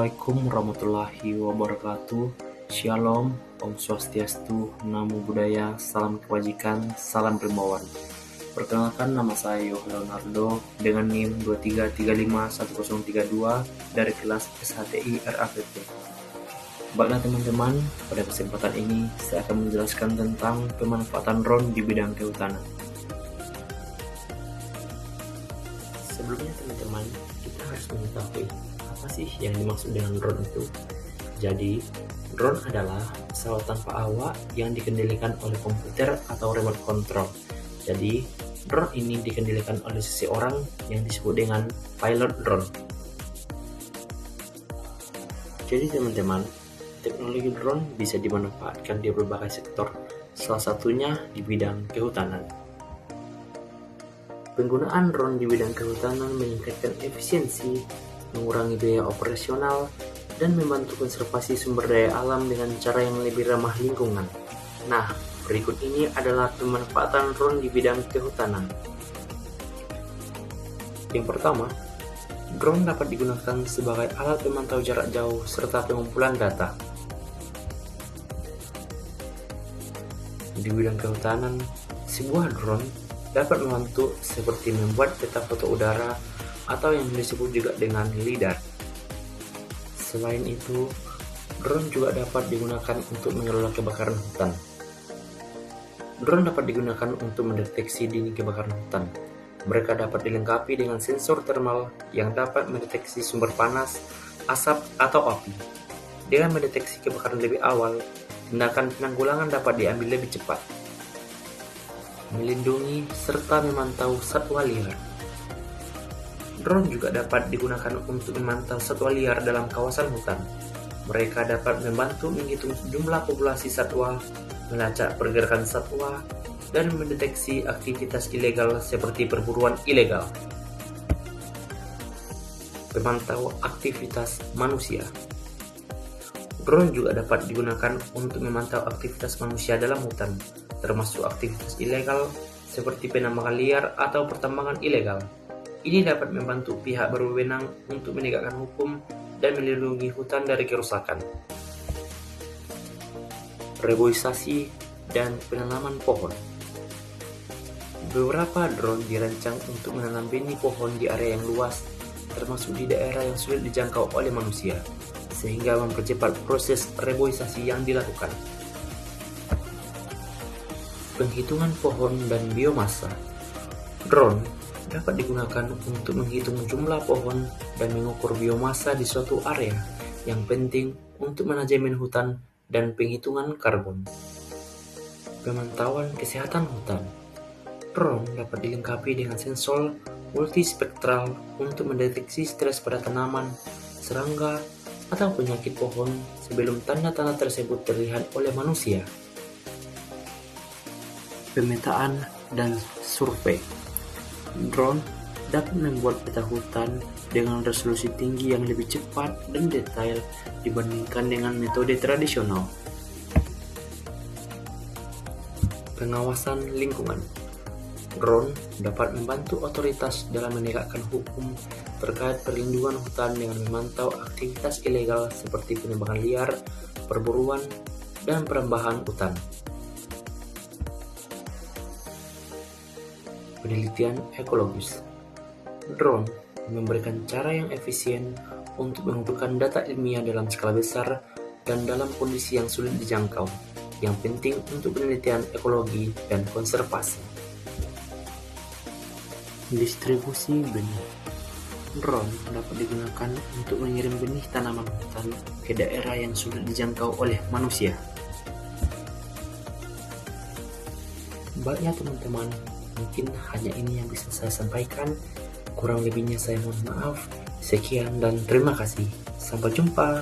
Assalamualaikum warahmatullahi wabarakatuh. Shalom, Om Swastiastu, Namo Buddhaya, Salam Kebajikan, Salam Dermawan. Perkenalkan, nama saya Yoh Leonardo dengan NIM 23351032 dari kelas SHTI RAPP. Baiklah teman-teman, pada kesempatan ini saya akan menjelaskan tentang pemanfaatan drone di bidang kehutanan. Sebelumnya teman-teman, kita harus mengetahui apa sih yang dimaksud dengan drone itu. Jadi, drone adalah pesawat tanpa awak yang dikendalikan oleh komputer atau remote control. Jadi, drone ini dikendalikan oleh seseorang yang disebut dengan pilot drone. Jadi teman-teman, teknologi drone bisa dimanfaatkan di berbagai sektor, salah satunya di bidang kehutanan. Penggunaan drone di bidang kehutanan meningkatkan efisiensi, mengurangi biaya operasional, dan membantu konservasi sumber daya alam dengan cara yang lebih ramah lingkungan. Nah, berikut ini adalah pemanfaatan drone di bidang kehutanan. Yang pertama, drone dapat digunakan sebagai alat pemantau jarak jauh serta pengumpulan data. Di bidang kehutanan, sebuah drone dapat membantu seperti membuat peta foto udara atau yang disebut juga dengan LiDAR. Selain itu, drone juga dapat digunakan untuk mengelola kebakaran hutan. Drone dapat digunakan untuk mendeteksi dini kebakaran hutan. Mereka dapat dilengkapi dengan sensor thermal yang dapat mendeteksi sumber panas, asap, atau api. Dengan mendeteksi kebakaran lebih awal, tindakan penanggulangan dapat diambil lebih cepat. Melindungi serta memantau satwa liar. Drone juga dapat digunakan untuk memantau satwa liar dalam kawasan hutan. Mereka dapat membantu menghitung jumlah populasi satwa, melacak pergerakan satwa, dan mendeteksi aktivitas ilegal seperti perburuan ilegal. Memantau aktivitas manusia. Drone juga dapat digunakan untuk memantau aktivitas manusia dalam hutan, termasuk aktivitas ilegal seperti penambangan liar atau pertambangan ilegal. Ini dapat membantu pihak berwenang untuk menegakkan hukum dan melindungi hutan dari kerusakan. Reboisasi dan penanaman pohon. Beberapa drone dirancang untuk menanam benih pohon di area yang luas, termasuk di daerah yang sulit dijangkau oleh manusia, sehingga mempercepat proses reboisasi yang dilakukan. Penghitungan pohon dan biomasa. Drone dapat digunakan untuk menghitung jumlah pohon dan mengukur biomasa di suatu area yang penting untuk manajemen hutan dan penghitungan karbon. Pemantauan kesehatan hutan. Drone dapat dilengkapi dengan sensor multispektral untuk mendeteksi stres pada tanaman, serangga, atau penyakit pohon sebelum tanda-tanda tersebut terlihat oleh manusia. Pemetaan dan survei. Drone dapat membuat peta hutan dengan resolusi tinggi yang lebih cepat dan detail dibandingkan dengan metode tradisional. Pengawasan lingkungan. Drone dapat membantu otoritas dalam menegakkan hukum terkait perlindungan hutan dengan memantau aktivitas ilegal seperti penebangan liar, perburuan, dan perambahan hutan. Penelitian ekologis. Drone memberikan cara yang efisien untuk mengumpulkan data ilmiah dalam skala besar dan dalam kondisi yang sulit dijangkau, yang penting untuk penelitian ekologi dan konservasi. Distribusi benih. Drone dapat digunakan untuk mengirim benih tanaman hutan ke daerah yang sulit dijangkau oleh manusia. Baiknya teman-teman, mungkin hanya ini yang bisa saya sampaikan. Kurang lebihnya saya mohon maaf. Sekian dan terima kasih. Sampai jumpa.